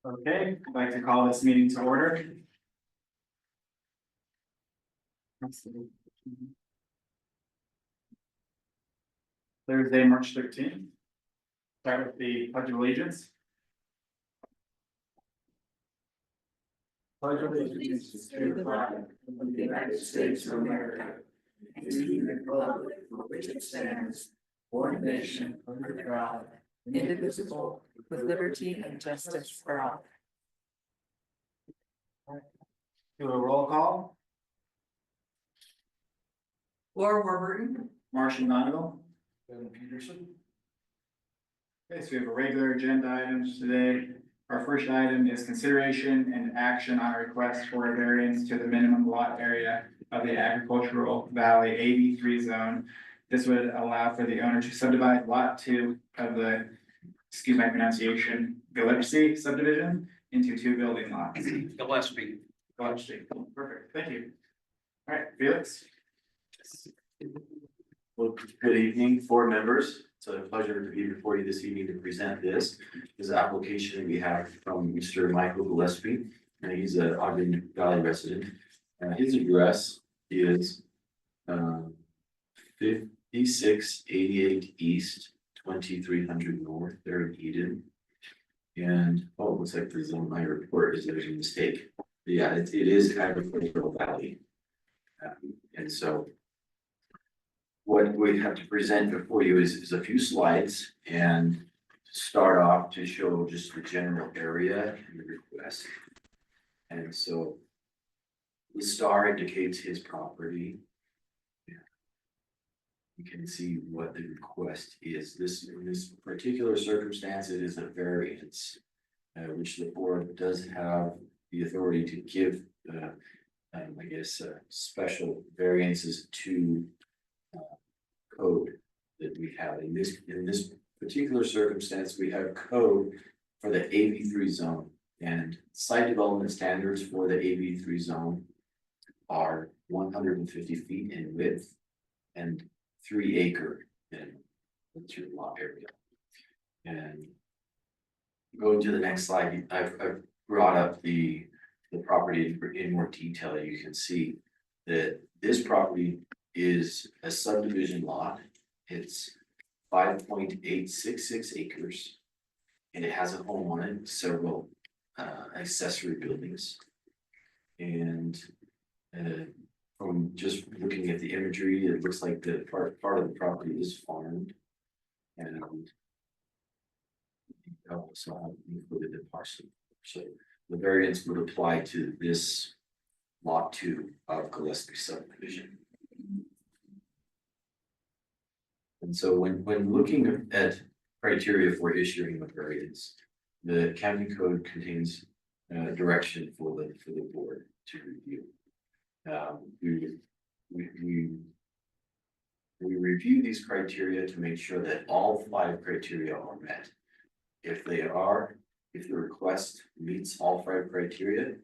Okay, I'd like to call this meeting to order. Thursday, March 13th. Start with the Pledge of Allegiance. Pledge of Allegiance to the flag of the United States of America and to the republic for which it stands, one nation under God, indivisible, with liberty and justice for all. Do a roll call. Laura Warburton. Marshall Donegal. Ben Peterson. Okay, so we have a regular agenda items today. Our first item is consideration and action on a request for a variance to the minimum lot area of the agricultural valley AB3 zone. This would allow for the owner to subdivide lot 2 of the, excuse my pronunciation, Gillespie Subdivision into 2 building lots. Gillespie. Gillespie, perfect, thank you. All right, Felix. Well, good evening, board members. It's a pleasure to be before you this evening to present this. This application we have from Mr. Michael Gillespie, and he's an Ogden Valley resident. His address is 5688 East, 2300 North, there in Eden. And oh, it looks like the zone my report is there's a mistake. Yeah, it is agricultural valley. And so what we have to present before you is a few slides and to start off to show just the general area and the request. And so the star indicates his property. You can see what the request is. In this particular circumstance, it is a variance, which the board does have the authority to give, I guess, special variances to code that we have in this particular circumstance. We have code for the AB3 zone, and site development standards for the AB3 zone are 150 feet in width and 3 acre in your lot area. And going to the next slide, I've brought up the property in more detail. You can see that this property is a subdivision lot. It's 5.866 acres, and it has a home on it, several accessory buildings. And from just looking at the imagery, it looks like the part of the property is farmed, and also have included the parcel. So the variance would apply to this lot 2 of Gillespie Subdivision. And so when looking at criteria for issuing a variance, the county code contains direction for the board to review. We review these criteria to make sure that all 5 criteria are met. If the request meets all 5 criteria,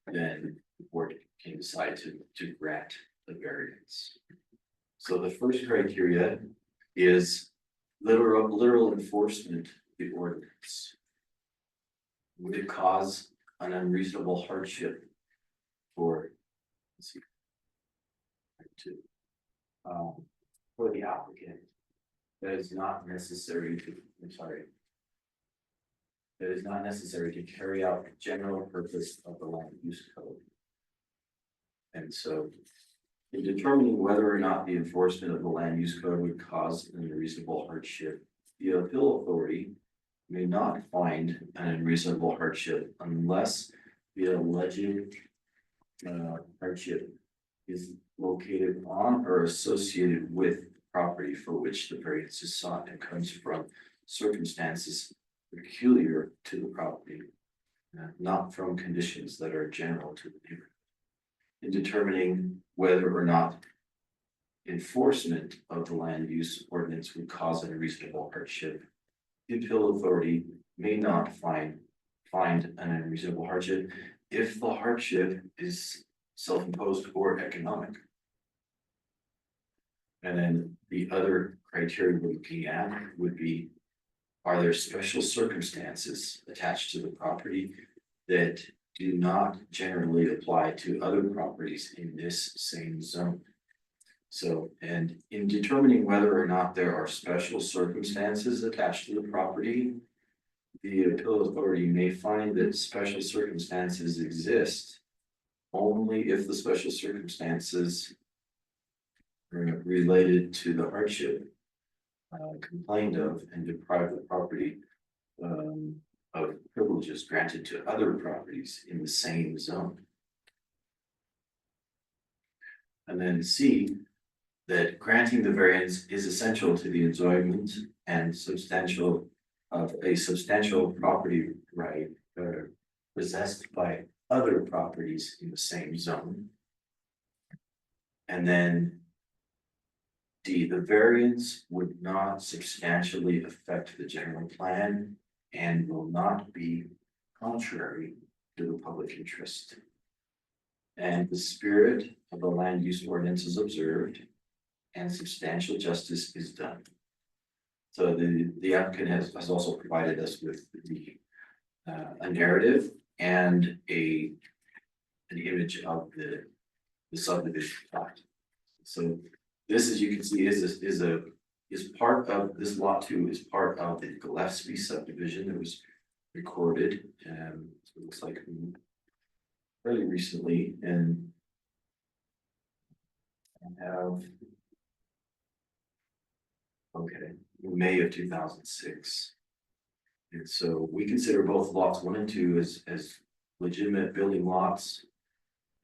then the board can decide to grant the variance. So the first criteria is literal enforcement of the ordinance. Would it cause an unreasonable hardship for, let's see, for the applicant? That is not necessary to, that is not necessary to carry out the general purpose of the land use code. And so in determining whether or not the enforcement of the land use code would cause an unreasonable hardship, the appeal authority may not find an unreasonable hardship unless the alleged hardship is located on or associated with property for which the variance is sought and comes from circumstances peculiar to the property, not from conditions that are general to the neighborhood. In determining whether or not enforcement of the land use ordinance would cause an unreasonable hardship, the appeal authority may not find an unreasonable hardship if the hardship is self-imposed or economic. And then the other criteria we're looking at would be, are there special circumstances attached to the property that do not generally apply to other properties in this same zone. So, and in determining whether or not there are special circumstances attached to the property, the appeal authority may find that special circumstances exist only if the special circumstances are related to the hardship complained of and deprive the property of privileges granted to other properties in the same zone. And then C, that granting the variance is essential to the enjoyment and substantial property right possessed by other properties in the same zone. And then D, the variance would not substantially affect the general plan and will not be contrary to the public interest. And the spirit of the land use ordinance is observed and substantial justice is done. So the applicant has also provided us with a narrative and an image of the subdivision plot. So this, as you can see, is part of this lot 2 is part of the Gillespie subdivision that was recorded. So it looks like fairly recently, and I have in May of 2006. And so we consider both lots 1 and 2 as legitimate building lots.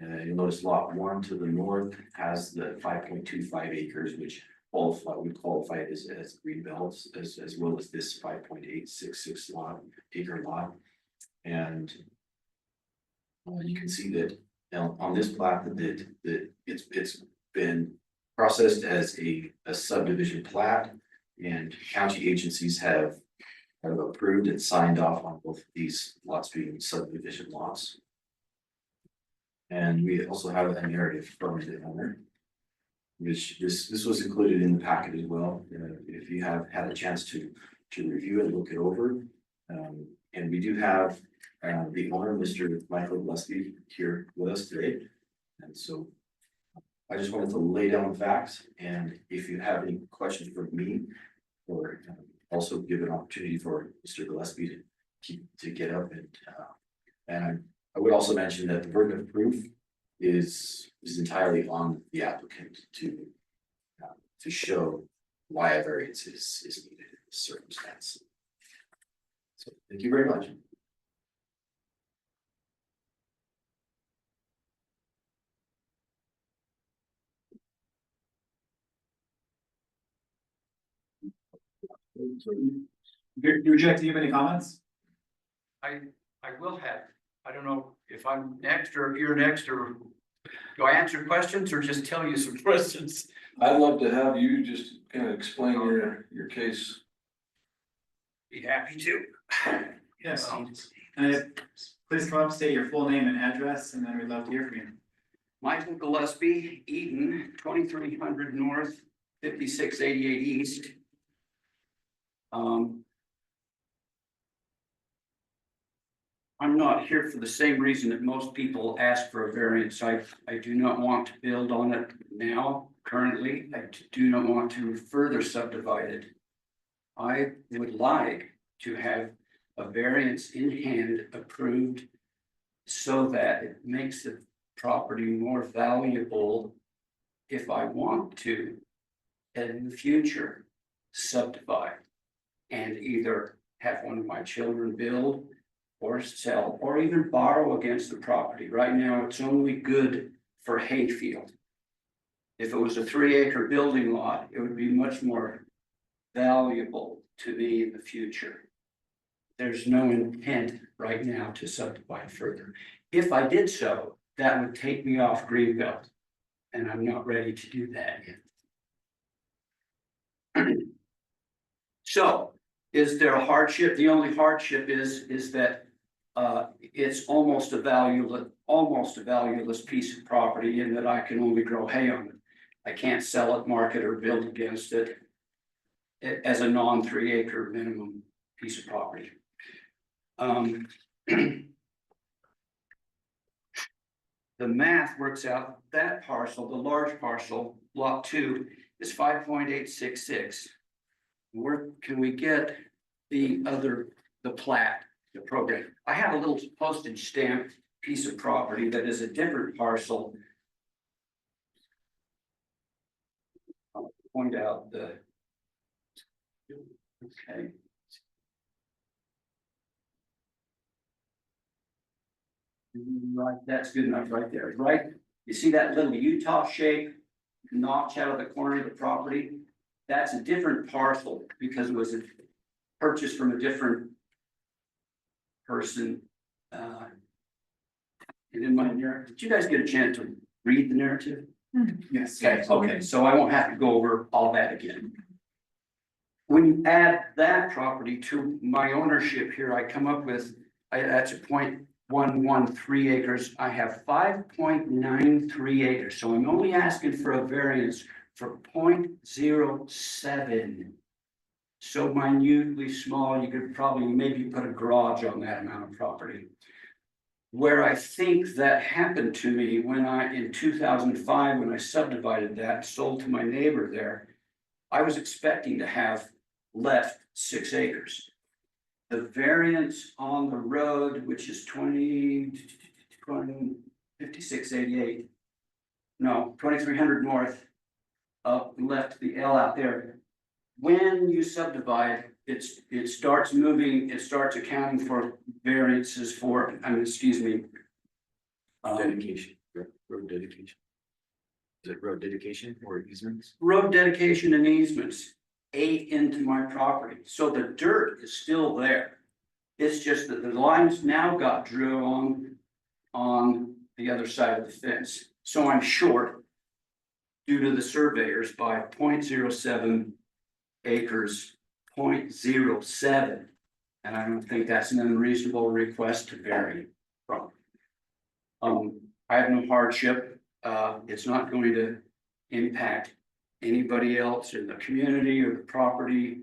You'll notice lot 1 to the north has the 5.25 acres, which would qualify it as green belts, as well as this 5.866 acre lot. And you can see that on this plat that it's been processed as a subdivision plat, and county agencies have approved and signed off on both of these lots being subdivision lots. And we also have a narrative from the owner, which this was included in the packet as well. If you have had a chance to review and look it over. And we do have the owner, Mr. Michael Gillespie, here with us today. And so I just wanted to lay down facts, and if you have any questions for me, or also give an opportunity for Mr. Gillespie to get up and I would also mention that the burden of proof is entirely on the applicant to show why a variance is needed in this circumstance. So thank you very much. Jack, do you have any comments? I will have, I don't know if I'm next or if you're next, or do I answer questions or just tell you some questions? I'd love to have you just kind of explain your case. Be happy to. Yes. Please come up, state your full name and address, and then we'd love to hear from you. Michael Gillespie, Eden, 2300 North, 5688 East. I'm not here for the same reason that most people ask for a variance. I do not want to build on it now, currently. I do not want to further subdivide it. I would like to have a variance in hand approved so that it makes the property more valuable if I want to, in the future, subdivide and either have one of my children build or sell, or even borrow against the property. Right now, it's only good for hayfield. If it was a 3-acre building lot, it would be much more valuable to me in the future. There's no intent right now to subdivide further. If I did so, that would take me off greenbelt, and I'm not ready to do that yet. So, is there a hardship? The only hardship is that it's almost a valueless piece of property, in that I can only grow hay on it. I can't sell it, market, or build against it as a non-3-acre minimum piece of property. the math works out that parcel, the large parcel, lot 2, is 5.866. Where can we get the plat, the program? I have a little postage stamp piece of property that is a different parcel. I'll point out the. Okay. Right, that's good enough right there, right? You see that little Utah shape notch out of the corner of the property? That's a different parcel because it was purchased from a different person. And in my narrative, did you guys get a chance to read the narrative? Yes. Okay, so I won't have to go over all that again. When you add that property to my ownership here, I come up with, that's a 0.113 acres. I have 5.93 acres, so I'm only asking for a variance for 0.07. So minutely small, you could probably maybe put a garage on that amount of property. Where I think that happened to me when in 2005, when I subdivided that, sold to my neighbor there, I was expecting to have left 6 acres. The variance on the road, which is 5688, no, 2300 north, up left the L out there. When you subdivide, it starts moving, it starts accounting for variances for, excuse me. Dedication, road dedication. Is it road dedication or easements? Road dedication and easements ate into my property, so the dirt is still there. It's just that the lines now got drew on the other side of the fence. So I'm short due to the surveyors by 0.07 acres, 0.07. And I don't think that's an unreasonable request to vary from. I have no hardship. It's not going to impact anybody else in the community or the property.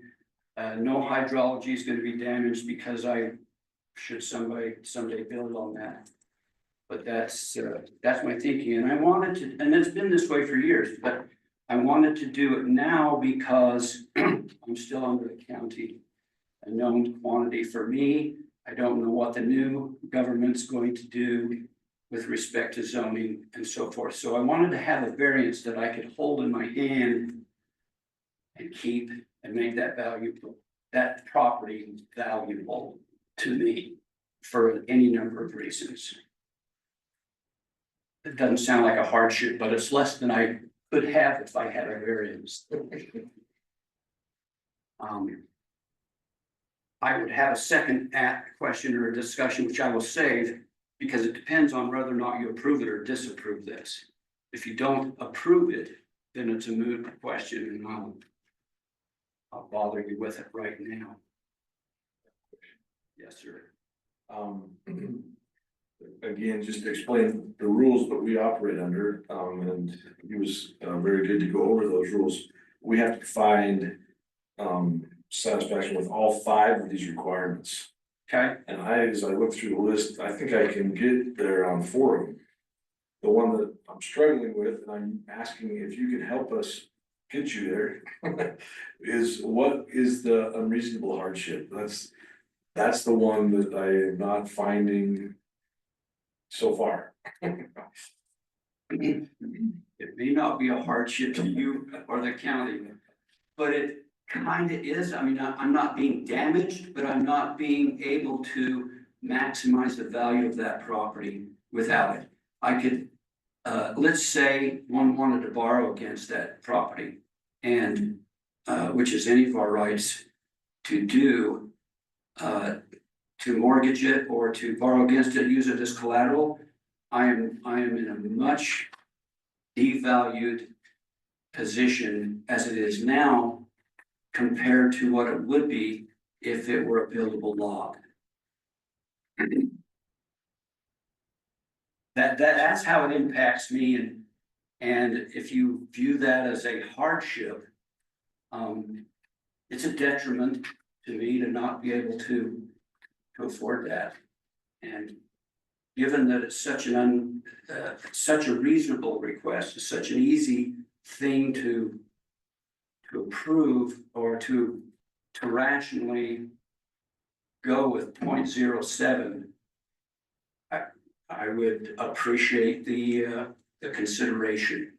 No hydrology is going to be damaged because should somebody someday build on that. But that's my thinking, and I wanted to, and it's been this way for years, but I wanted to do it now because I'm still under the county. A known quantity for me. I don't know what the new government's going to do with respect to zoning and so forth. So I wanted to have a variance that I could hold in my hand and keep and make that valuable, that property valuable to me for any number of reasons. It doesn't sound like a hardship, but it's less than I could have if I had a variance. I would have a second question or a discussion, which I will save, because it depends on whether or not you approve it or disapprove this. If you don't approve it, then it's a moot question, and I'll bother you with it right now. Yes, sir. Again, just to explain the rules that we operate under, and he was very good to go over those rules. We have to find satisfaction with all 5 of these requirements. Okay. And as I look through the list, I think I can get there on 4 of them. The one that I'm struggling with, and I'm asking if you can help us get you there, is what is the unreasonable hardship? That's the one that I am not finding so far. It may not be a hardship to you or the county, but it kind of is. I mean, I'm not being damaged, but I'm not being able to maximize the value of that property without it. I could, let's say one wanted to borrow against that property, and which is any of our rights to do, to mortgage it or to borrow against it, use it as collateral. I am in a much devalued position as it is now compared to what it would be if it were a buildable lot. That's how it impacts me, and if you view that as a hardship, it's a detriment to me to not be able to afford that. And given that it's such a reasonable request, it's such an easy thing to approve or to rationally go with 0.07. I would appreciate the consideration.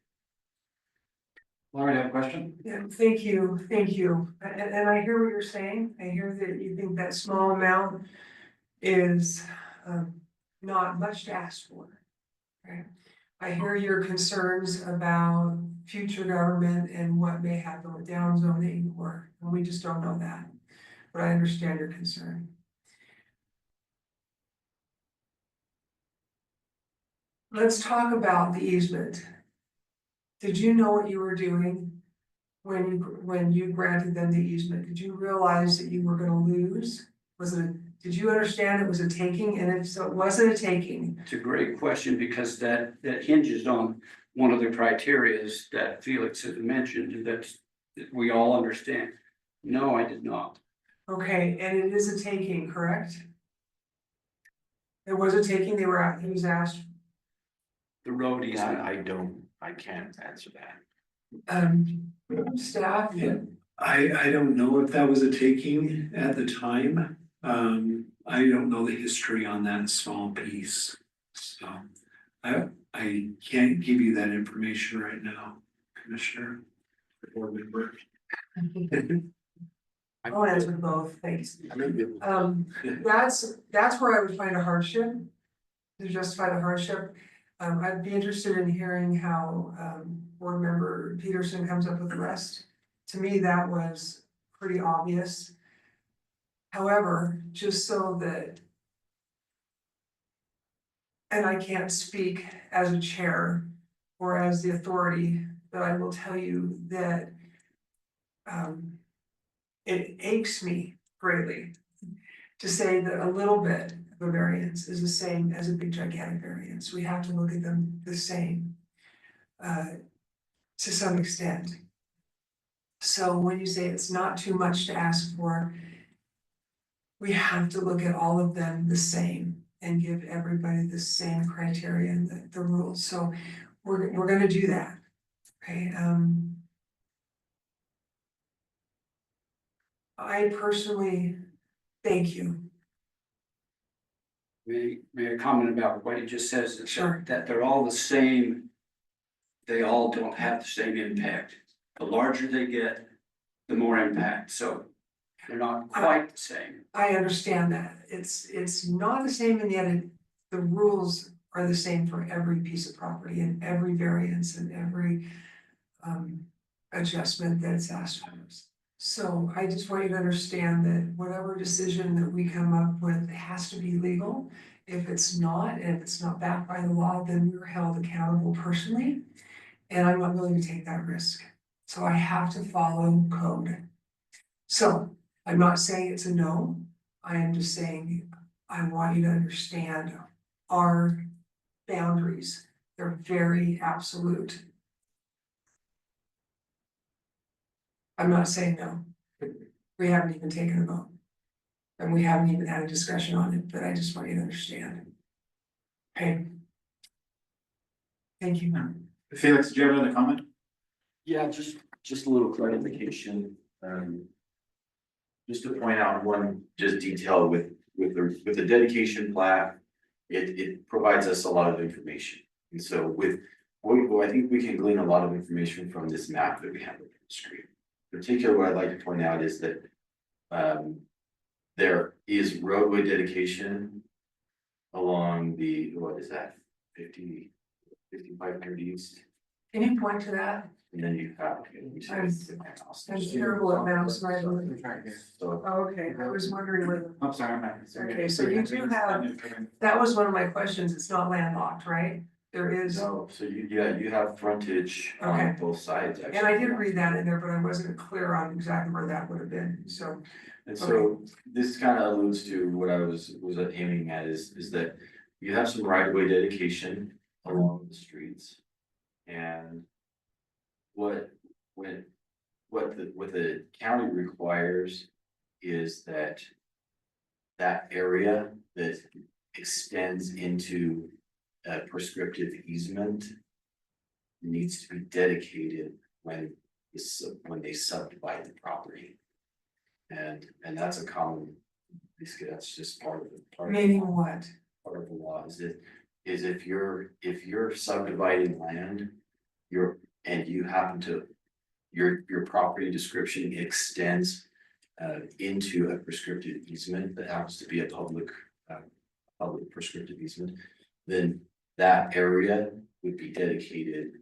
Laura, do you have a question? Yeah, thank you, thank you. And I hear what you're saying. I hear that you think that small amount is not much to ask for. Right? I hear your concerns about future government and what may happen with down zoning, or and we just don't know that. But I understand your concern. Let's talk about the easement. Did you know what you were doing when you granted them the easement? Did you realize that you were gonna lose? Did you understand it was a taking? And if so, it wasn't a taking. It's a great question because that hinges on one of the criterias that Felix had mentioned that we all understand. No, I did not. Okay, and it is a taking, correct? It was a taking, he was asked, The road easement. I can't answer that. staff, Yeah, I don't know if that was a taking at the time. I don't know the history on that small piece, so I can't give you that information right now, Commissioner. Board member. I'll answer both, thanks. I may be able to- That's where I would find a hardship, to justify the hardship. I'd be interested in hearing how, board member Peterson comes up with the rest. To me, that was pretty obvious. However, just so that, and I can't speak as a chair or as the authority, but I will tell you that it aches me greatly to say that a little bit of a variance is the same as a big gigantic variance. We have to look at them the same to some extent. So when you say it's not too much to ask for, we have to look at all of them the same and give everybody the same criteria and the rules. So we're gonna do that, okay? I personally thank you. May I comment about what he just says? Sure. That they're all the same. They all don't have the same impact. The larger they get, the more impact, so they're not quite the same. I understand that. It's not the same, and yet the rules are the same for every piece of property and every variance and every adjustment that's asked for. So I just want you to understand that whatever decision that we come up with has to be legal. If it's not, and if it's not backed by the law, then we're held accountable personally. And I'm not willing to take that risk. So I have to follow code. So I'm not saying it's a no. I am just saying, I want you to understand our boundaries. They're very absolute. I'm not saying no. We haven't even taken a vote. And we haven't even had a discussion on it, but I just want you to understand. Okay. Thank you. Felix, do you have another comment? Yeah, just a little clarification, just to point out one just detail with the dedication plat. It provides us a lot of information, and so I think we can glean a lot of information from this map that we have on the screen. In particular, what I'd like to point out is that there is roadway dedication along the, what is that, 5500 east? Can you point to that? And then you have, okay, let me see. I'm terrible at maps, right? Let me try again. So, Oh, okay, I was wondering whether, I'm sorry, I'm back. Sorry. Okay, so you do have- that was one of my questions, it's not landlocked, right? There is, no, so you have frontage Okay. on both sides, actually. and I did read that in there, but I wasn't clear on exactly where that would have been, so. And so this kind of alludes to what I was aiming at is that you have some right of way dedication along the streets. And what the county requires is that area that extends into a prescriptive easement needs to be dedicated when they subdivide the property. And that's a common, basically, that's just part of the. Meaning what? Part of the law is if you're subdividing land, and you happen to, your property description extends into a prescriptive easement that happens to be a public prescriptive easement, then that area would be dedicated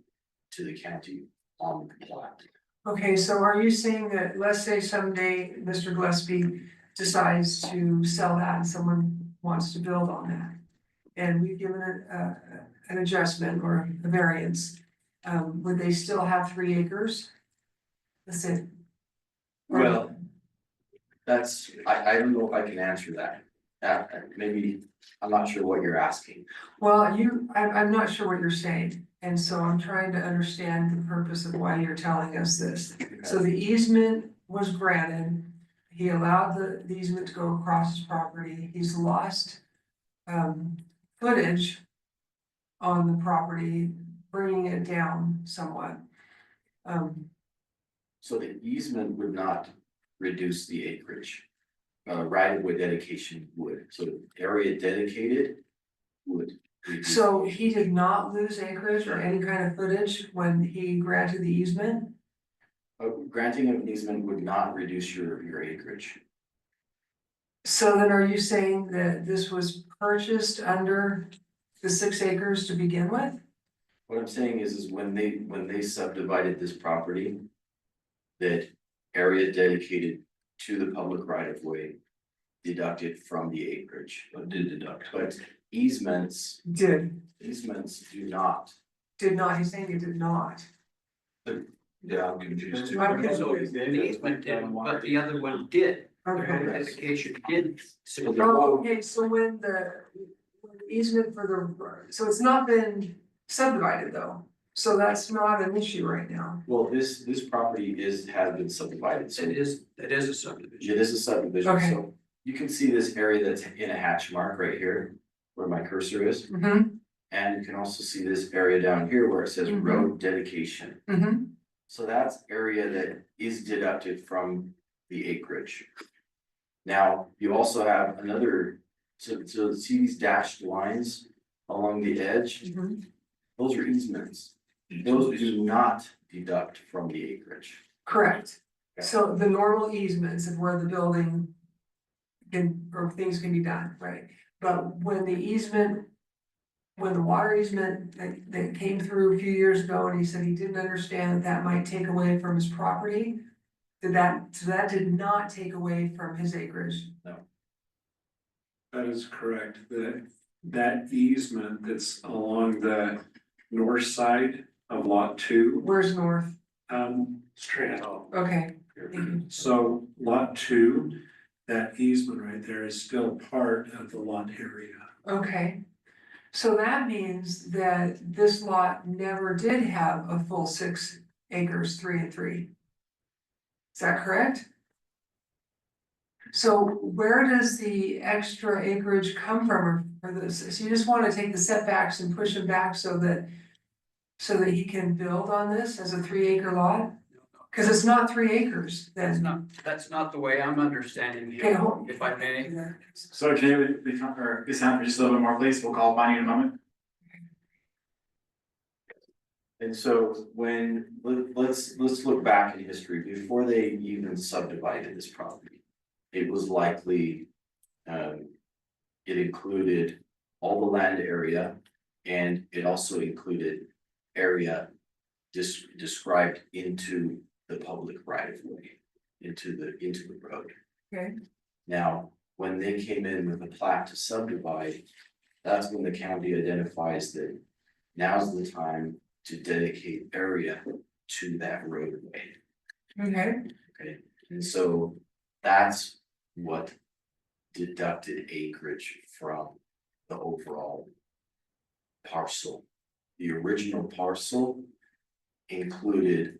to the county on the plat. Okay, so are you saying that, let's say someday Mr. Gillespie decides to sell that and someone wants to build on that? And we've given it an adjustment or a variance, would they still have 3 acres? Let's say. Well, that's, I don't know if I can answer that. Maybe, I'm not sure what you're asking. Well, I'm not sure what you're saying, and so I'm trying to understand the purpose of why you're telling us this. So the easement was granted, he allowed the easement to go across his property, he's lost footage on the property, bringing it down somewhat. So the easement would not reduce the acreage. Right of way dedication would, so the area dedicated would. reduce. So he did not lose acreage or any kind of footage when he granted the easement? Granting of an easement would not reduce your acreage. So then are you saying that this was purchased under the 6 acres to begin with? What I'm saying is when they subdivided this property, that area dedicated to the public right of way deducted from the acreage, did deduct, but easements do not. Did not, he's saying it did not. Yeah, I'm confused too. I'm confused. So the easement didn't, but the other one did. Okay. Dedication did. So Oh, okay, so when the easement for the, so it's not been subdivided though, so that's not an issue right now. Well, this property has been subdivided, so it is a subdivision. it is a subdivision, Okay. so you can see this area that's in a hatch mark right here, where my cursor is. Mm-hmm, And you can also see this area down here where it says Mhm. road dedication. mm-hmm, So that's area that is deducted from the acreage. Now, you also have another, so see these dashed lines along the edge? mm-hmm. Those are easements. Those do not deduct from the acreage. Correct. Okay. So the normal easements of where the building can, or things can be done, right? But when the easement, when the water easement that came through a few years ago, and he said he didn't understand that might take away from his property, so that did not take away from his acreage. That is correct, that easement that's along the north side of lot 2, Where's north? straight out. Okay, thank you. So lot 2, that easement right there is still part of the lot area. Okay, so that means that this lot never did have a full 6 acres, 3 and 3. Is that correct? So where does the extra acreage come from for this? So you just wanna take the setbacks and push them back so that he can build on this as a 3 acre lot? Cause it's not 3 acres then. That's not the way I'm understanding Okay, it, hold- if I may. So today we become, or this time for just a little bit more, please, we'll call Bonnie in a moment. And so let's look back in history, before they even subdivided this property. It was likely, it included all the land area, and it also included area described into the public right of way, into the road. Okay. Now, when they came in with a plat to subdivide, that's when the county identifies that now's the time to dedicate area to that roadway. Okay, Okay, and so that's what deducted acreage from the overall parcel. The original parcel included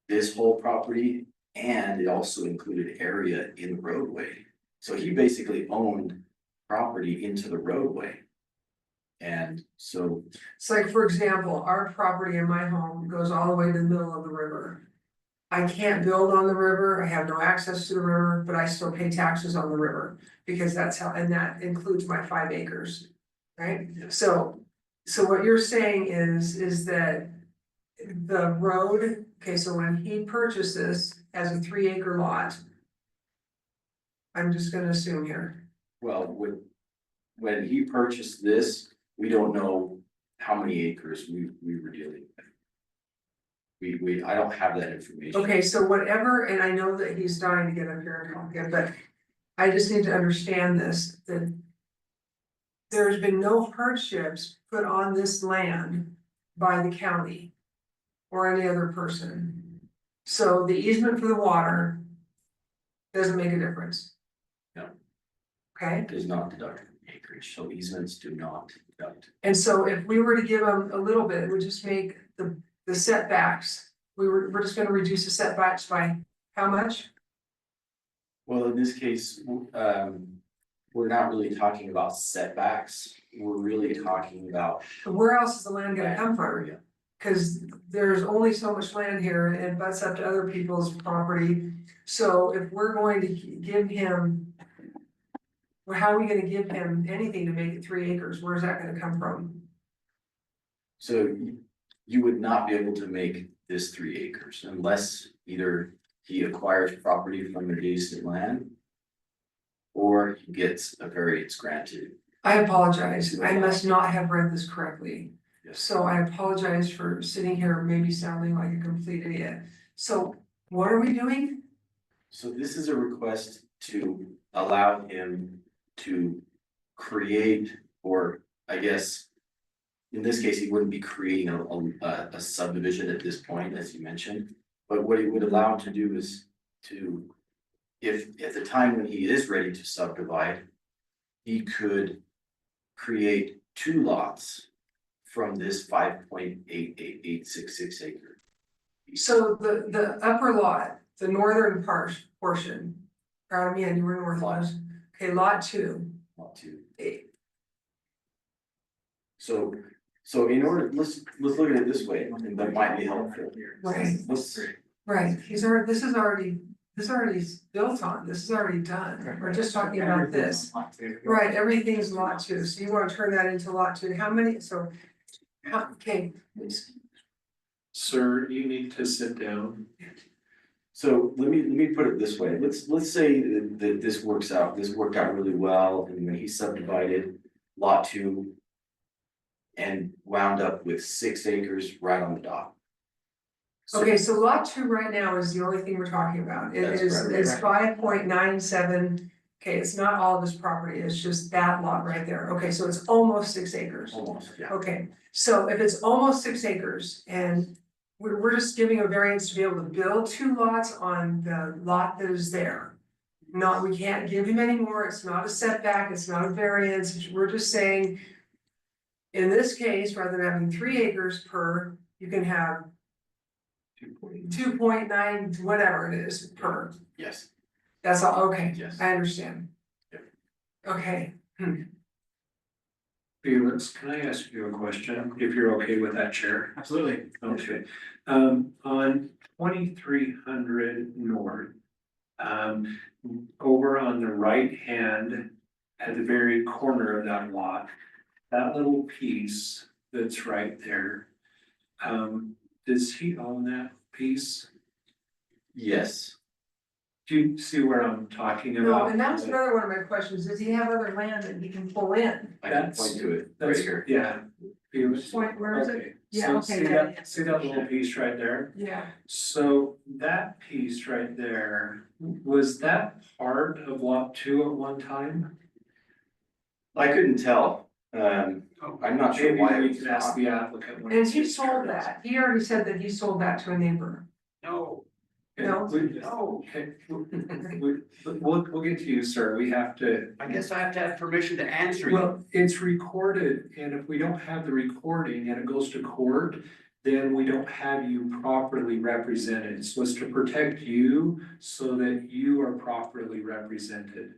this whole property, and it also included area in the roadway. So he basically owned property into the roadway. And so, It's like, for example, our property in my home goes all the way to the middle of the river. I can't build on the river, I have no access to the river, but I still pay taxes on the river, because that's how, and that includes my 5 acres. Right, so what you're saying is that the road, okay, so when he purchased this as a 3-acre lot. I'm just gonna assume here, well, when he purchased this, we don't know how many acres we were dealing with. I don't have that information. okay, so whatever, and I know that he's dying to get up here and talk again, but I just need to understand this, that. There's been no hardships put on this land by the county. Or any other person. So the easement for the water. Doesn't make a difference. No. Okay, It does not deduct acreage, so easements do not deduct. and so if we were to give them a little bit, it would just make the setbacks. We're just gonna reduce the setbacks by how much? Well, in this case, we're not really talking about setbacks, we're really talking about. Where else is the land gonna come from? area. Cause there's only so much land here and it butts up to other people's property. So if we're going to give him. Well, how are we gonna give him anything to make it 3 acres? Where's that gonna come from? So you would not be able to make this 3 acres unless either he acquires property from adjacent land. Or he gets a variance granted. I apologize, I must not have read this correctly. Yes. So I apologize for sitting here maybe sounding like a complete idiot. So what are we doing? So this is a request to allow him to create, or I guess. In this case, he wouldn't be creating a subdivision at this point, as you mentioned, but what it would allow him to do is to. If at the time when he is ready to subdivide, he could create 2 lots from this 5.88866 acre. So the upper lot, the northern portion. You were northwest, okay, lot 2. Lot 2. So in order, let's look at it this way, and that might be helpful. Right. Right, this is already built on, this is already done, we're just talking about this. Right, everything's lot 2, so you wanna turn that into lot 2, how many, okay. Sir, you need to sit down. So let me put it this way, let's say that this worked out really well, and when he subdivided lot 2. And wound up with 6 acres right on the dot. So- Okay, so lot 2 right now is the only thing we're talking about, That's correct. it's 5.97. Okay, it's not all of his property, it's just that lot right there, okay, so it's almost 6 acres. Almost, yeah. Okay, so if it's almost 6 acres and we're just giving a variance to be able to build 2 lots on the lot that is there. We can't give him any more, it's not a setback, it's not a variance, we're just saying. In this case, rather than having 3 acres per, you can have 2.9, whatever it is per. Yes, That's all, okay, yes. I understand. Yep. Okay, Felix, can I ask you a question, if you're okay with that, Chair? Absolutely. Okay, on 2300 North. Over on the right hand, at the very corner of that lot. That little piece that's right there. Does he own that piece? Yes, Do you see where I'm talking no, about? and that was another one of my questions, does he have other land that he can pull in? I can point to it right That's, here. yeah. Felix, Point, where is it? okay, Yeah, so okay, see yeah, that, see that little piece right there? Yeah, So that piece right there, was that part of lot 2 at one time? I couldn't tell, I'm not sure Maybe why. we it was could ask not. the applicant. when and he gets sold here. that, he already said that he sold that to a neighbor. No, No. Okay, we'll get to you, sir, we have to. I guess I have to have permission to answer you. Well, it's recorded, and if we don't have the recording and it goes to court, then we don't have you properly represented. So it's to protect you so that you are properly represented.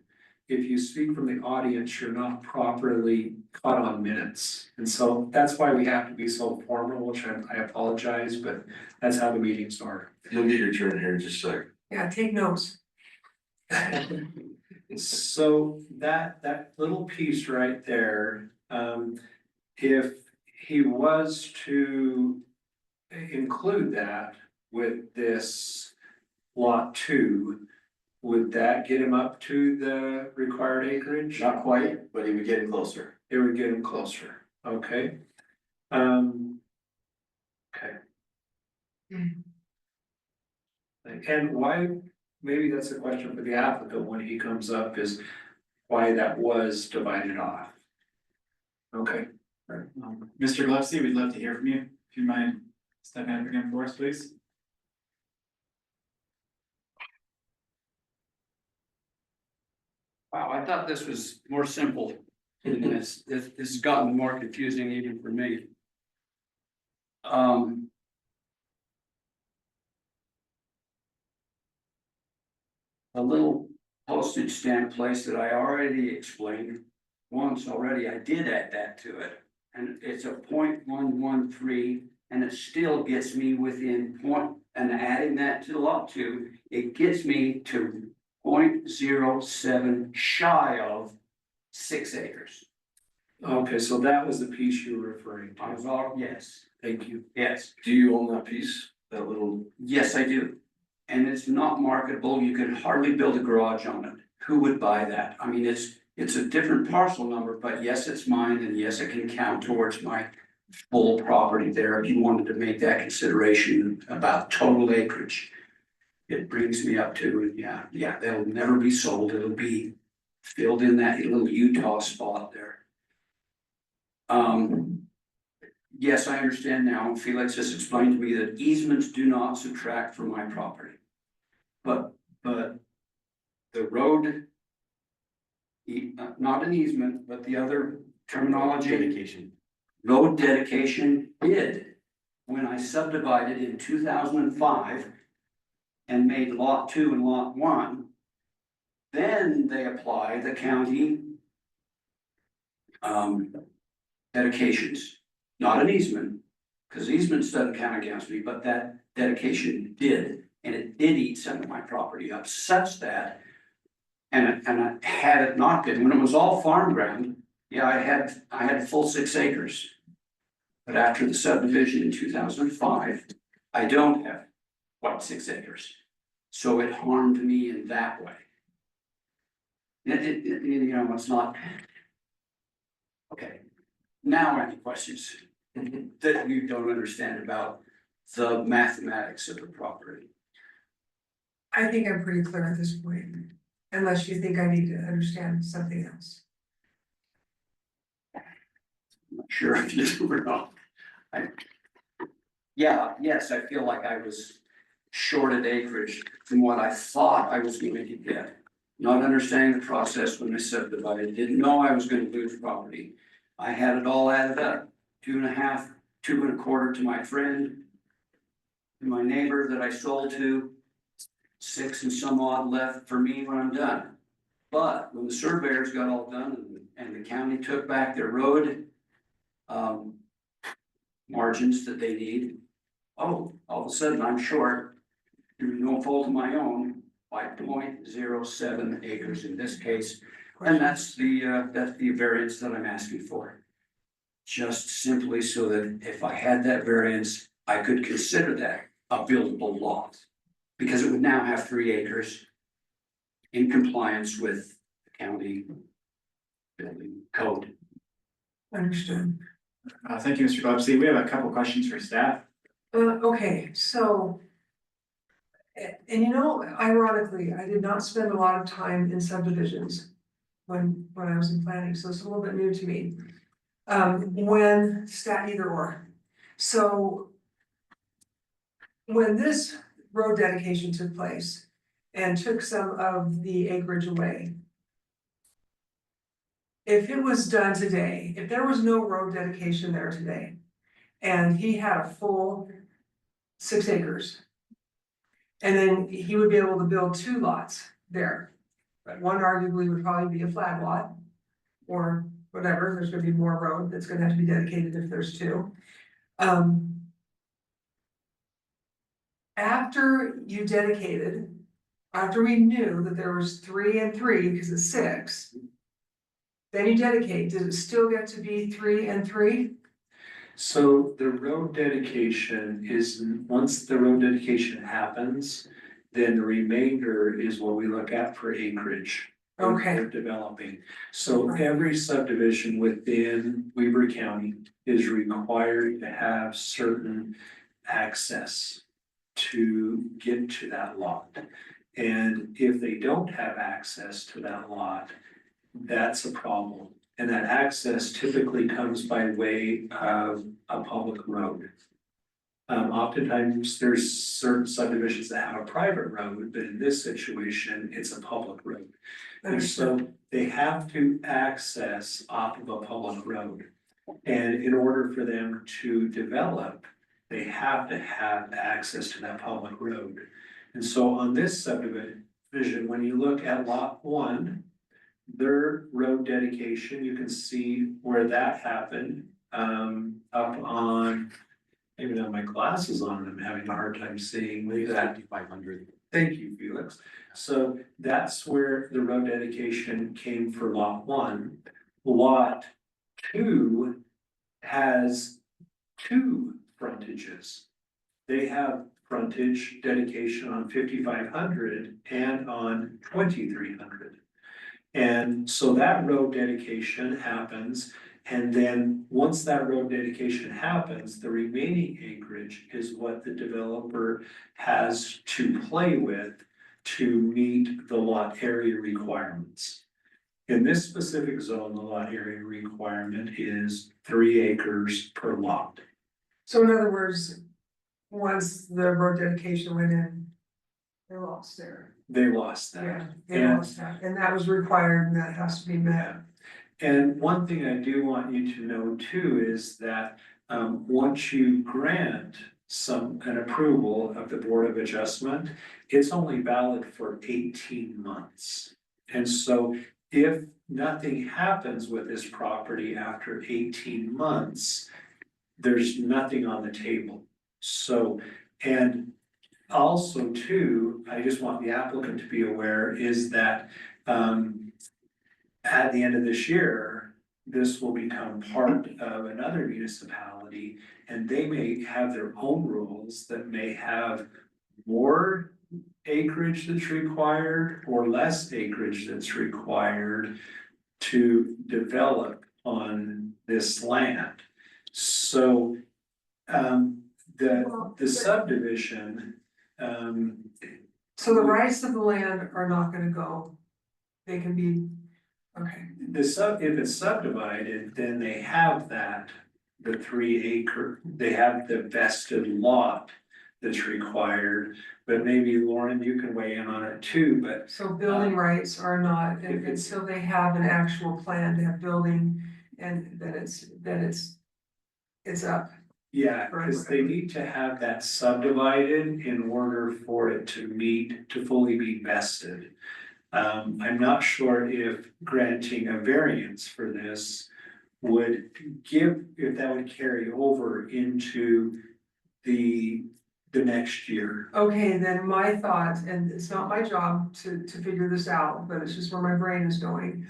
if you speak from the audience, you're not properly caught on minutes. And so that's why we have to be so formal, which I apologize, but that's how the meetings are. You'll get your turn here in just a second. Yeah, take notes. So that little piece right there, if he was to include that with this lot 2, would that get him up to the required acreage? Not quite, but he would get closer. It would get him closer, okay? Okay. And why, maybe that's a question for the applicant when he comes up, is why that was divided off. Okay. Mr. Gillespie, we'd love to hear from you, if you mind stepping up again for us, please. Wow, I thought this was more simple. This has gotten more confusing even for me. A little postage stamp place that I already explained once already, I did add that to it. And it's a 0.113, and it still gets me within point, and adding that to lot 2, it gets me to 0.07 shy of 6 acres. Okay, so that was the piece you were referring I was to. all, yes, Thank you. yes, Do you own that piece, that little? yes, I do. And it's not marketable, you can hardly build a garage on it. Who would buy that? I mean, it's a different parcel number, but yes, it's mine, and yes, it can count towards my full property there, if you wanted to make that consideration about total acreage. It brings me up to, yeah, they'll never be sold, it'll be filled in that little Utah spot there. Yes, I understand now, Felix has explained to me that easements do not subtract from my property. But the road, not an easement, but the other terminology. Dedication. Road dedication did, when I subdivided in 2005 and made lot 2 and lot 1, then they apply the county dedications, not an easement, because easements doesn't count against me, but that dedication did, and it did eat some of my property up such that, and had it not been, when it was all farm ground, yeah, I had full 6 acres. But after the subdivision in 2005, I don't have quite 6 acres. So it harmed me in that way. It's not. Okay, now any questions that you don't understand about the mathematics of the property? I think I'm pretty clear at this point, unless you think I need to understand something else. I'm not sure if you do or not. Yes, I feel like I was shorted acreage from what I thought I was going to get. Not understanding the process when I subdivided, didn't know I was going to lose property. I had it all added up, 2.5, 2.25 to my friend, to my neighbor that I sold to, 6 and some odd left for me when I'm done. But when the surveyors got all done and the county took back their road margins that they need, all of a sudden I'm short, through no fault of my own, by 0.07 acres in this case. And that's the variance that I'm asking for. Just simply so that if I had that variance, I could consider that a buildable lot. Because it would now have 3 acres in compliance with the county building code. Understood. Thank you, Mr. Gillespie. We have a couple questions for staff. Okay, so. And ironically, I did not spend a lot of time in subdivisions when I was in planning, so it's a little bit new to me. Either or. So when this road dedication took place and took some of the acreage away, if it was done today, if there was no road dedication there today, and he had a full 6 acres, and then he would be able to build 2 lots there. Right. One arguably would probably be a flag lot. Or whatever, there's gonna be more road that's gonna have to be dedicated if there's two. After you dedicated, after we knew that there was 3 and 3, because it's 6. Then you dedicate, does it still get to be 3 and 3? So the road dedication is, once the road dedication happens, then the remainder is what we look at for acreage. when Okay. we're developing. So every subdivision within Weber County is required to have certain access to get to that lot. And if they don't have access to that lot, that's a problem. And that access typically comes by way of a public road. Oftentimes, there's certain subdivisions that have a private road, but in this situation, it's a public road. And so they have to access off of a public road. And in order for them to develop, they have to have access to that public road. And so on this subdivision, when you look at lot 1, their road dedication, you can see where that happened, up on, maybe not my glasses on, I'm having a hard time seeing that. 5,500. Thank you, Felix. So that's where the road dedication came for lot 1. Lot 2 has 2 frontages. They have frontage dedication on 5,500 and on 2,300. And so that road dedication happens, and then once that road dedication happens, the remaining acreage is what the developer has to play with to meet the lot area requirements. In this specific zone, the lot area requirement is 3 acres per lot. So in other words, once the road dedication went in, they lost there. They lost that. Yeah, they And- lost that, and that was required and that has to be met. And one thing I do want you to know too is that once you grant an approval of the Board of Adjustment, it's only valid for 18 months. And so if nothing happens with this property after 18 months, there's nothing on the table. So, and also too, I just want the applicant to be aware is that at the end of this year, this will become part of another municipality, and they may have their own rules that may have more acreage that's required or less acreage that's required to develop on this land. So the subdivision, So the rights of the land are not gonna go, they can be, okay, if it's subdivided, then they have the 3 acre, they have the vested lot that's required. But maybe Lauren, you can weigh in on it too, but so building rights are not, if it's- until they have an actual plan to have building and that it's up. yeah, because they need to have that subdivided in order for it to fully be vested. I'm not sure if granting a variance for this would if that would carry over into the next year. Okay, then my thought, and it's not my job to figure this out, but it's just where my brain is going.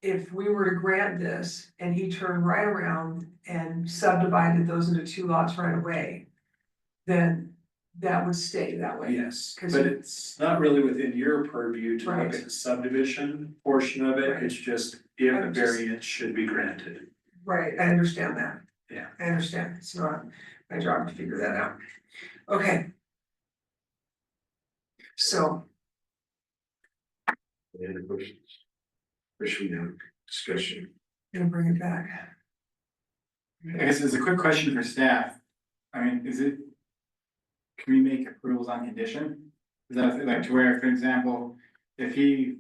If we were to grant this and he turned right around and subdivided those into 2 lots right away, then that would stay that way. Yes, 'Cause but you- it's not really within your purview to look Right. at the subdivision portion of it, Right. it's just if a I'm just- variance should be granted. Right, I understand that. Yeah. I understand, it's not my job to figure that out. Okay. So, Any other questions? Or should we have discussion? gonna bring it back. I guess it's a quick question for staff. I mean, can we make approvals on condition? Is that like to where, for example, if he,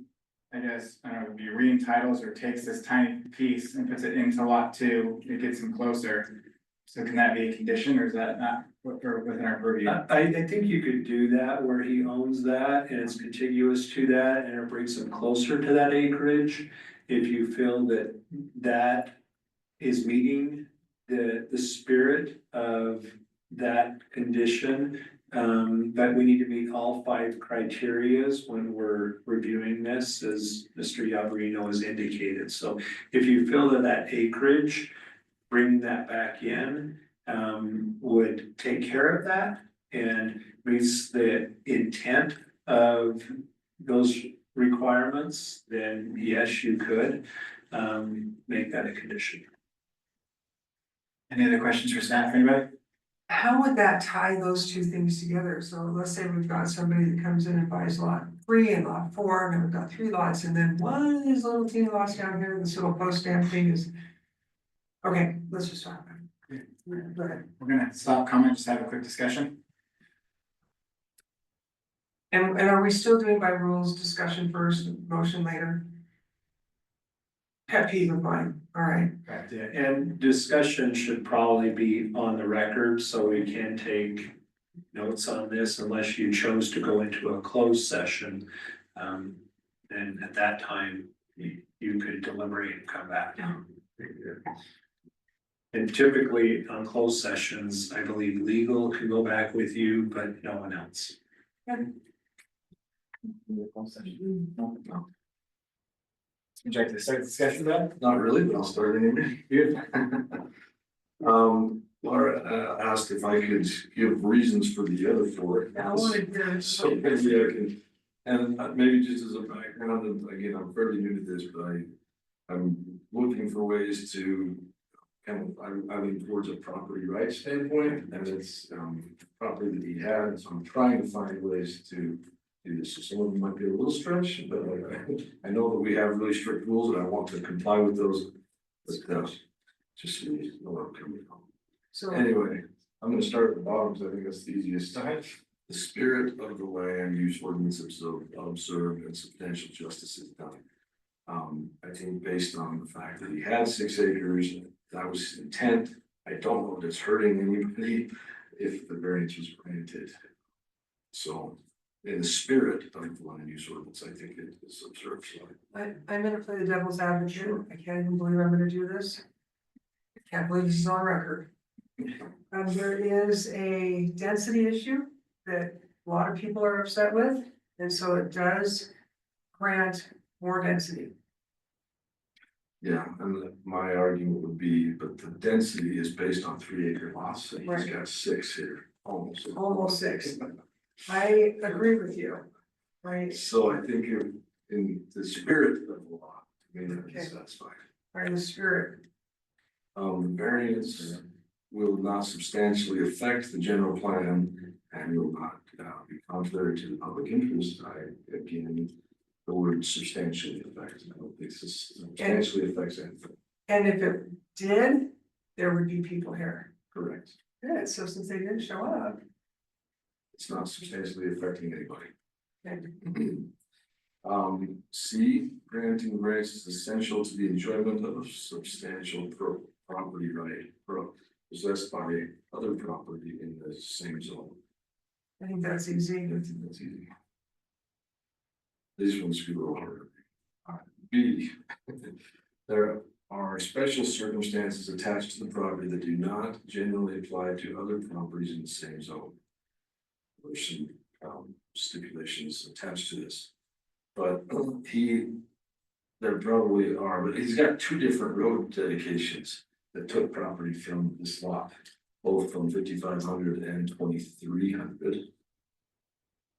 I guess, I don't know, he re-entitles or takes this tiny piece and puts it into lot 2, it gets him closer. So can that be a condition or is that not within our purview? I think you could do that where he owns that and it's contiguous to that and it brings him closer to that acreage. If you feel that that is meeting the spirit of that condition. That we need to meet all 5 criterias when we're reviewing this, as Mr. Lleverino has indicated. So if you feel that that acreage, bringing that back in, would take care of that and meets the intent of those requirements, then yes, you could, make that a condition. Any other questions for staff, anybody? How would that tie those two things together? So let's say we've got somebody that comes in and buys lot 3 and lot 4, and we've got 3 lots, and then one of these little teeny lots down here, this little post stamp thing is. Okay, let's just talk about it. Go ahead. We're gonna stop comment, just have a quick discussion. And are we still doing by rules, discussion first, motion later? Pet peeve of mine, all right. Correct, yeah. And discussion should probably be on the record, so we can take notes on this unless you chose to go into a closed session. And at that time, you could deliberate and come back. And typically on closed sessions, I believe legal can go back with you, but no one else. Would you like to start the discussion then? Not really, but I'll start anyway. Good. Laura asked if I could give reasons for the other 4. I wanted to. So maybe I can, and maybe just as a background, and again, I'm fairly new to this, but I'm looking for ways to kind of, I mean, towards a property rights standpoint, and it's property that he had, so I'm trying to find ways to do this. So some of them might be a little stretch, but I know that we have really strict rules and I want to comply with those. But just so you know where I'm coming from. So, Anyway, I'm gonna start at the bottom, because I think that's the easiest. Go ahead. The spirit of the land use ordinance observed and substantial justice is done. I think based on the fact that he had 6 acres, that was his intent. I don't know that it's hurting anybody if the variance was granted. So in the spirit of the land use ordinance, I think it is observed. So I'm gonna play the devil's advocate. I can't even believe I'm gonna do this. I can't believe this is on record. There is a density issue that a lot of people are upset with, and so it does grant more density. yeah, and my argument would be, but the density is based on 3 acre lots, and he's Right. got 6 here, almost. Almost 6. I agree with you, right? So I think in the spirit of the law, I mean, Okay. that's satisfied. Or in the spirit. Variance will not substantially affect the general plan and will not be contrary to the public interest. Again, the word substantially affects, I don't think this substantially affects anything. And if it did, there would be people here. Correct. Good, so since they didn't show up. It's not substantially affecting anybody. Okay. C, granting variance is essential to the enjoyment of a substantial property right possessed by other property in the same zone. I think that's easy. That's easy. These ones could go harder. B, there are special circumstances attached to the property that do not generally apply to other properties in the same zone. There's some stipulations attached to this. But there probably are, but he's got 2 different road dedications that took property from this lot, both from 5,500 and 2,300.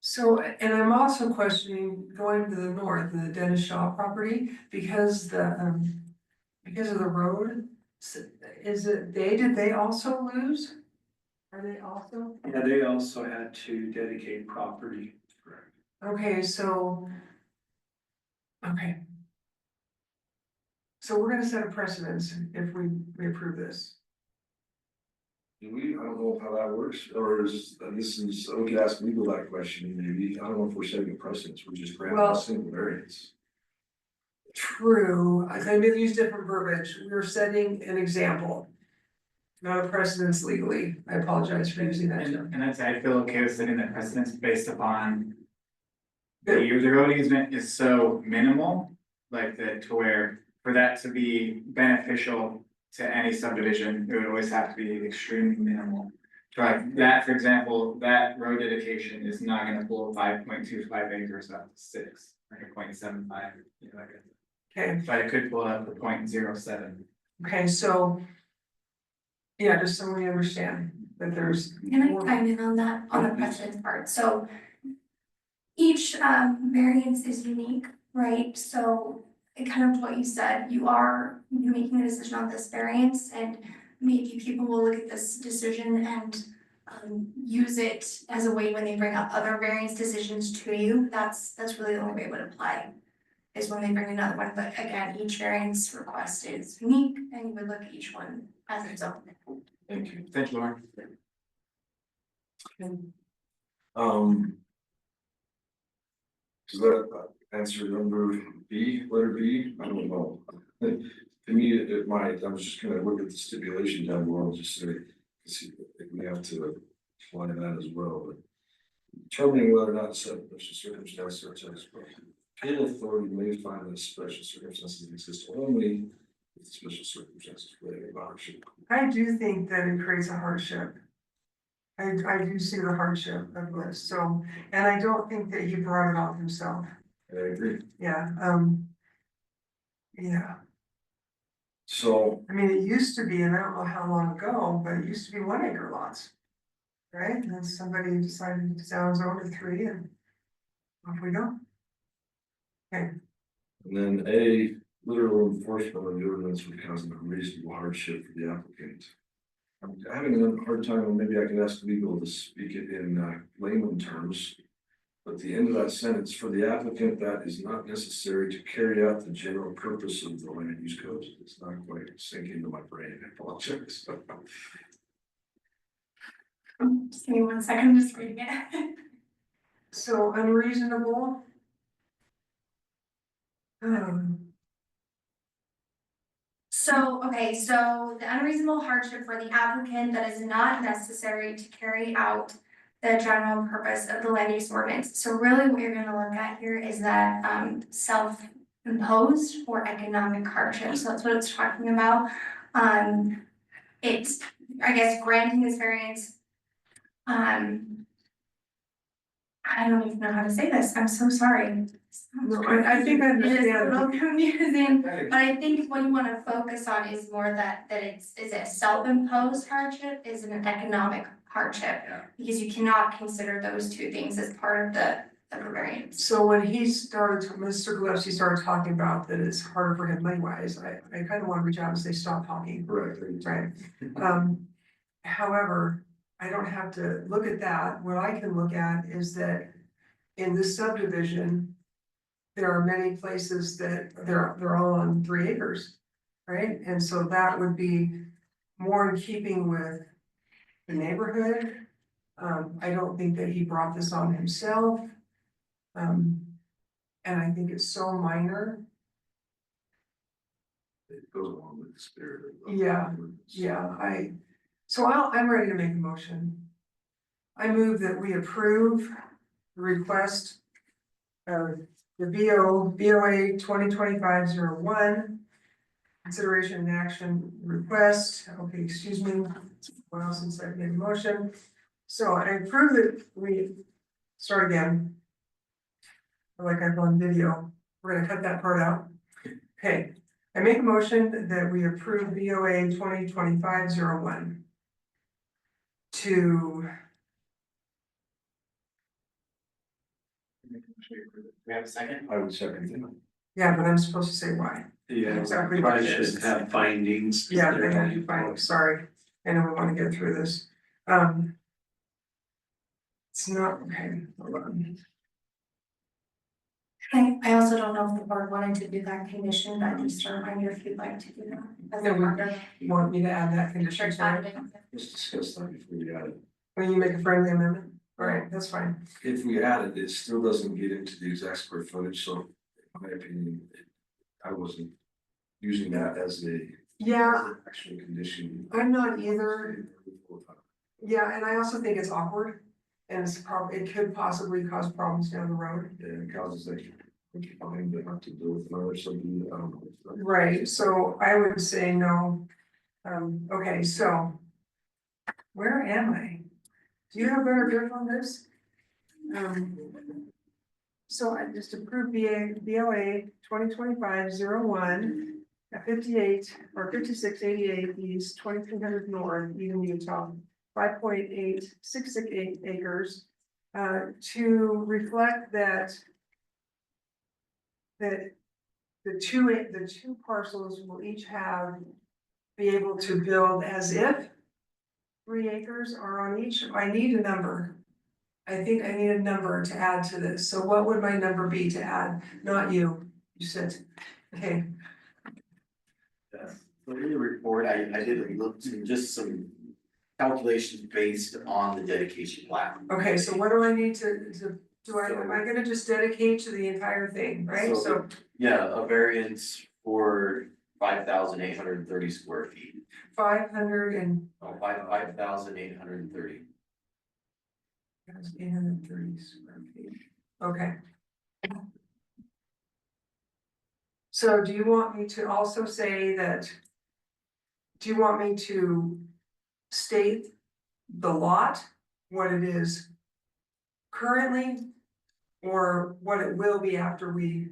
So, and I'm also questioning going to the north, the Dennis Shaw property, because of the road. Is it, did they also lose? Are they also? Yeah, they also had to dedicate property. Okay, so. Okay. So we're gonna set a precedence if we approve this. Do we, I don't know how that works, or is, we could ask legal that question, maybe, I don't know if we're setting a precedence, we're just granting a Well- single variance. True, I'm gonna use different verbiage. We're setting an example. not a precedence legally. I apologize for using that And, term. and that's, I feel okay with setting that precedence based upon. The road easement is so minimal, like that to where, for that to be beneficial to any subdivision, it would always have to be extremely minimal. So like that, for example, that road dedication is not gonna pull 5.25 acres up to 6, like a 0.75, you know, like Okay, but it could pull up to 0.07. okay, so. Yeah, just so we understand that there's. Can I chime in on that, on the precedence part? So each variance is unique, right? So kind of what you said, you're making a decision on this variance, and maybe people will look at this decision and use it as a way when they bring up other variance decisions to you. That's really the only way it would apply, is when they bring another one. But again, each variance request is unique, and you would look at each one as its own. Thank you. Thank you, Lauren. Does that answer number B, letter B? I don't know. To me, it might, I was just gonna look at the stipulation down below, and just say, see, if we have to apply that as well, but. Determining whether or not special circumstances are satisfied. Appeal authority may find that special circumstances exist only if the special circumstances related to hardship. I do think that it creates a hardship. I do see the hardship of this, so, and I don't think that he brought it on himself, I agree. yeah, yeah. So, I mean, it used to be, and I don't know how long ago, but it used to be 1 acre lots. Right, and then somebody decided to down zone to 3 and off we go. Okay, and then A, literal enforcement of the ordinance would cause an unreasonable hardship for the applicant. I'm having a hard time, and maybe I can ask legal to speak it in layman terms. But the end of that sentence, for the applicant, that is not necessary to carry out the general purpose of the land use code. It's not quite sinking into my brain, I apologize. Just give me 1 second, I'm just reading it. so unreasonable. So, okay, so the unreasonable hardship for the applicant that is not necessary to carry out the general purpose of the land use ordinance. So really what you're gonna look at here is that self-imposed or economic hardship, so that's what it's talking about. It's, I guess, granting this variance. I don't even know how to say this, I'm so sorry. No, I think I It is a understand. little confusing, but I think what you wanna focus on is more that is it self-imposed hardship, is it an economic hardship? Yeah. Because you cannot consider those two things as part of the variance. So when he started, Mr. Gillespie started talking about that it's harder for him money wise, I kind of want to reach out and say, stop talking. Correct. Right, however, I don't have to look at that. What I can look at is that in this subdivision, there are many places that they're all on 3 acres, right? And so that would be more in keeping with the neighborhood. I don't think that he brought this on himself. And I think it's so minor. It goes along with the spirit of. Yeah, Yeah, I'm ready to make a motion. I move that we approve the request of the BOA 2025-01. Consideration and action request, okay, excuse me, well, since I made a motion. So I approve that we start again. I feel like I've on video, we're gonna cut that part out. Okay, I make a motion that we approve BOA 2025-01. To, We have a second? I would second that. yeah, but I'm supposed to say why. Yeah, Exactly. probably should have findings. Yeah, I have to find, sorry, I know we wanna get through this. It's not, okay, hold on. I also don't know if the board wanted to do that condition, but just a reminder if you'd like to do that. As a No, we- reminder. You want me to add that Sure, condition? it's Sorry? fine. Let's discuss that before we add it. When you make a friendly amendment, alright, that's fine. If we add it, it still doesn't get into the exact square footage, so in my opinion, I wasn't using that as a Yeah, Actual condition. I'm not either. Yeah, and I also think it's awkward. And it could possibly cause problems down the road. Yeah, it causes extra. Fine, they have to deal with another something, I don't know. Right, so I would say no. Okay, so. Where am I? Do you have better grip on this? So I just approved BOA 2025-01 at 58 or 5688 east, 2300 north, Eden, Utah. 5.8668 acres, to reflect that. That the two parcels will each be able to build as if 3 acres are on each. I need a number. I think I need a number to add to this. So what would my number be to add? Not you, you said, okay, So in the report, I did look to just some calculations based on the dedication plan. okay, so what do I need to, am I gonna just dedicate to the entire thing, right? So Yeah, a variance for 5,830 square feet. 500 and. 5,830. 830 square feet, okay. So do you want me to also say that? Do you want me to state the lot, what it is currently? Or what it will be after we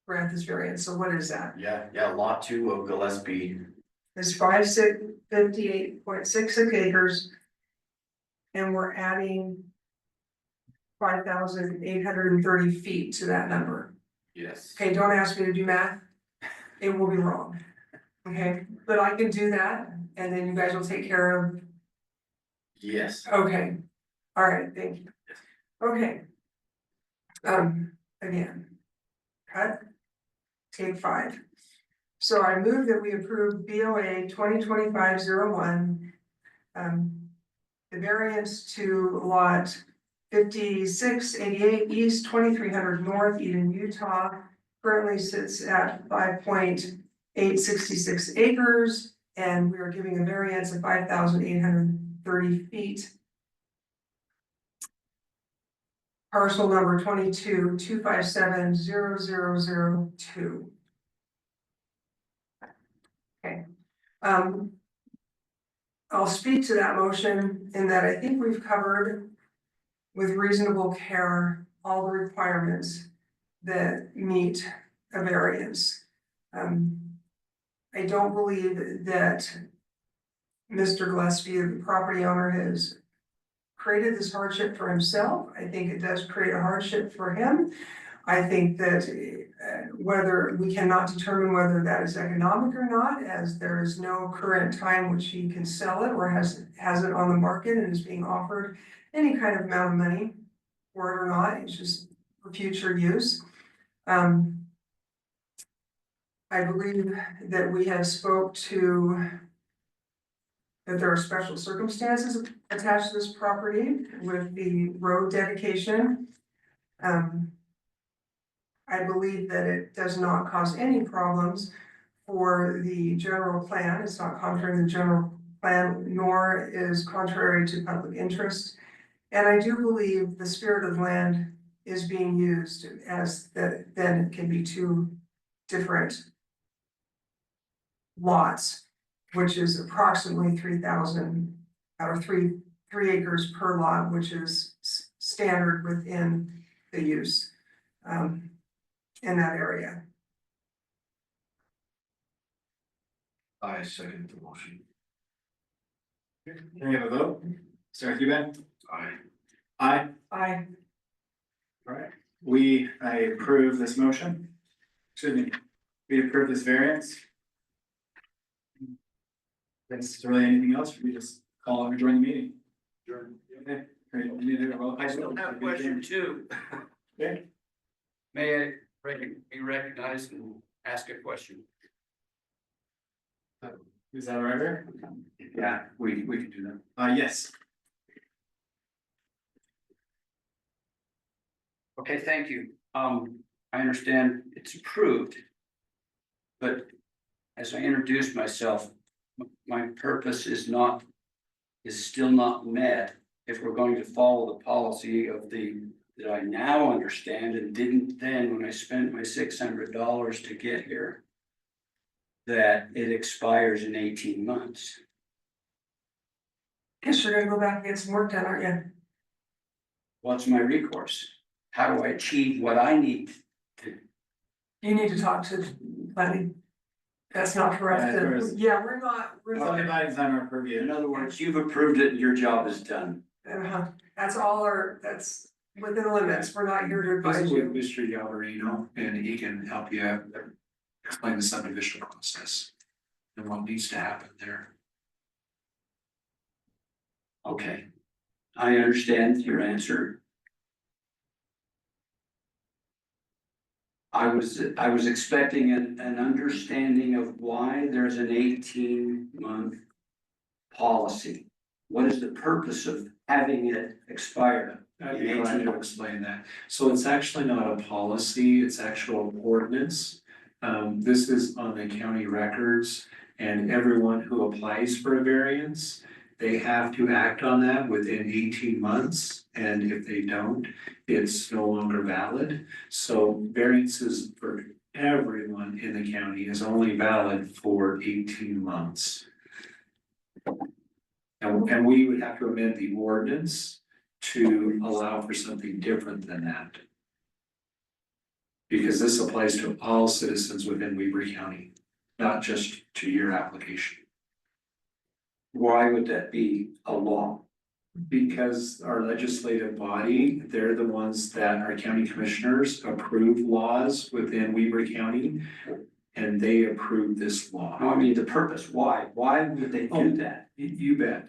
grant this variance, so what is that? Yeah, lot 2 of Gillespie. It's 58.66 acres. And we're adding 5,830 feet to that number. Yes. Okay, don't ask me to do math. It will be wrong. Okay, but I can do that and then you guys will take care of. Yes. Okay, all right, thank you. Okay. Again. Cut. Take 5. So I move that we approve BOA 2025-01. The variance to lot 5688 east, 2300 north, Eden, Utah. Currently sits at 5.866 acres, and we are giving a variance of 5,830 feet. Parcel number 22-257-0002. Okay. I'll speak to that motion in that I think we've covered with reasonable care all the requirements that meet a variance. I don't believe that Mr. Gillespie, the property owner, has created this hardship for himself. I think it does create a hardship for him. I think that whether we cannot determine whether that is economic or not, as there is no current time which he can sell it or has it on the market and is being offered any kind of amount of money for it or not. It's just for future use. I believe that we have spoke to that there are special circumstances attached to this property with the road dedication. I believe that it does not cause any problems for the general plan. It's not contrary to the general plan, nor is contrary to public interest. And I do believe the spirit of the land is being used as that then it can be 2 different lots, which is approximately 3,000 or 3 acres per lot, which is standard within the use in that area. I second the motion. Can we have a vote? Start with you, Ben. Aye. Aye. I Alright, I approve this motion. Excuse me, we approve this variance. Is there really anything else? We just call and join the meeting. Adjourn. Okay, great. You need to roll call. I still have a question too. Okay. May I be recognized and ask a question? Is that all right, Rick? Yeah, we can do that. Yes. Okay, thank you. I understand it's approved. But as I introduced myself, my purpose is still not met if we're going to follow the policy of that I now understand and didn't then when I spent my $600 to get here, that it expires in 18 months. Guess you're gonna go back and get some work done, aren't you? What's my recourse? How do I achieve what I need? You need to talk to planning. That's not for us Yeah, to, there's- yeah, we're not, Subdivide's on our purview. In other words, you've approved it and your job is done. that's all that's within the limits, we're not here to advise Visit with you. Mr. Lleverino and he can help you explain the subdivision process and what needs to happen there. Okay, I understand your answer. I was expecting an understanding of why there's an 18-month policy. What is the purpose of having it expire? I'd be glad to explain that. So it's actually not a policy, it's actual ordinance. This is on the county records and everyone who applies for a variance, they have to act on that within 18 months. And if they don't, it's no longer valid. So variances for everyone in the county is only valid for 18 months. And we would have to amend the ordinance to allow for something different than that. Because this applies to all citizens within Weber County, not just to your application. Why would that be a law? Because our legislative body, they're the ones that our county commissioners approve laws within Weber County. And they approve this law. No, I mean, the purpose, why? Why would they do that? You bet.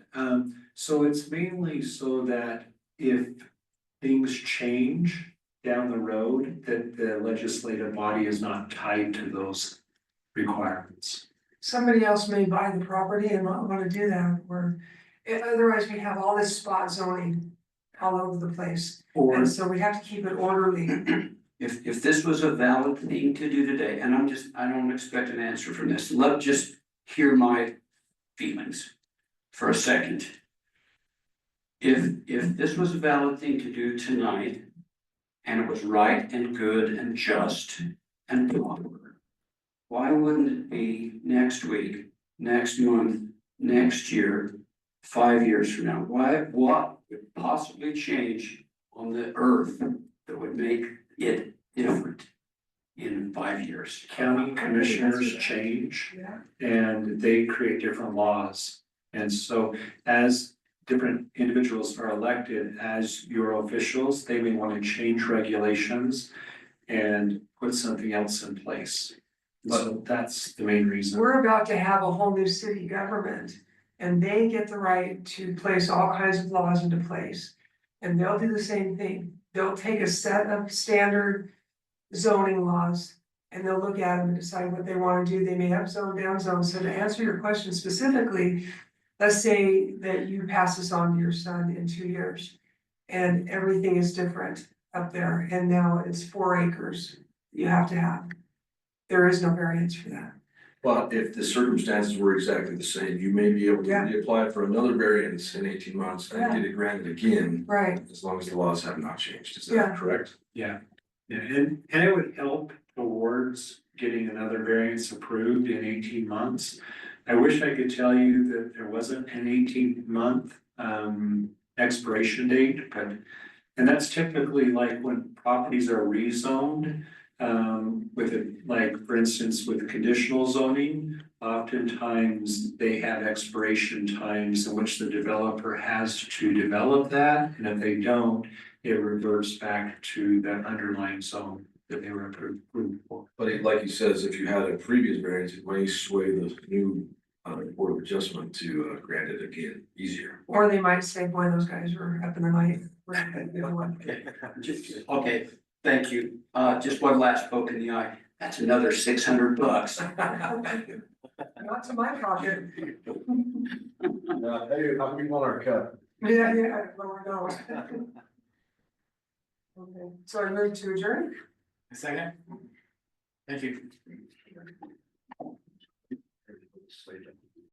So it's mainly so that if things change down the road, that the legislative body is not tied to those requirements. Somebody else may buy the property and not wanna do that, or otherwise we have all this spot zoning all over the place. Or And so we have to keep it orderly. If this was a valid thing to do today, and I don't expect an answer from this, just hear my feelings for a second. If this was a valid thing to do tonight, and it was right and good and just and proper, why wouldn't it be next week, next month, next year, 5 years from now? What would possibly change on the earth that would make it different in 5 years? county commissioners change Yeah. and they create different laws. And so as different individuals are elected as your officials, they may want to change regulations and put something else in place. So that's the main reason. We're about to have a whole new city government, and they get the right to place all kinds of laws into place. And they'll do the same thing. They'll take a set of standard zoning laws and they'll look at them and decide what they wanna do. They may up zone, down zone. So to answer your question specifically, let's say that you pass this on to your son in 2 years and everything is different up there, and now it's 4 acres you have to have. There is no variance for that. But if the circumstances were exactly the same, you may be able to Yeah. reapply for another variance in 18 months and get it granted again, Right, as long as the laws have not changed. Is Yeah. that correct? Yeah, and it would help towards getting another variance approved in 18 months. I wish I could tell you that there wasn't an 18-month expiration date, but, and that's typically like when properties are rezoned, with it, like, for instance, with conditional zoning, oftentimes they have expiration times in which the developer has to develop that, and if they don't, it reverts back to that underlying zone that they were approved for. But like he says, if you had a previous variance, it may sway the new Board of Adjustment to grant it again easier. or they might say, boy, those guys were up in the night. Okay, thank you. Just one last poke in the eye. That's another $600. Not to my pocket. Hey, how many want our cut? Yeah, lower nose. Okay, so I move to adjourn? A second? Thank you. legislative.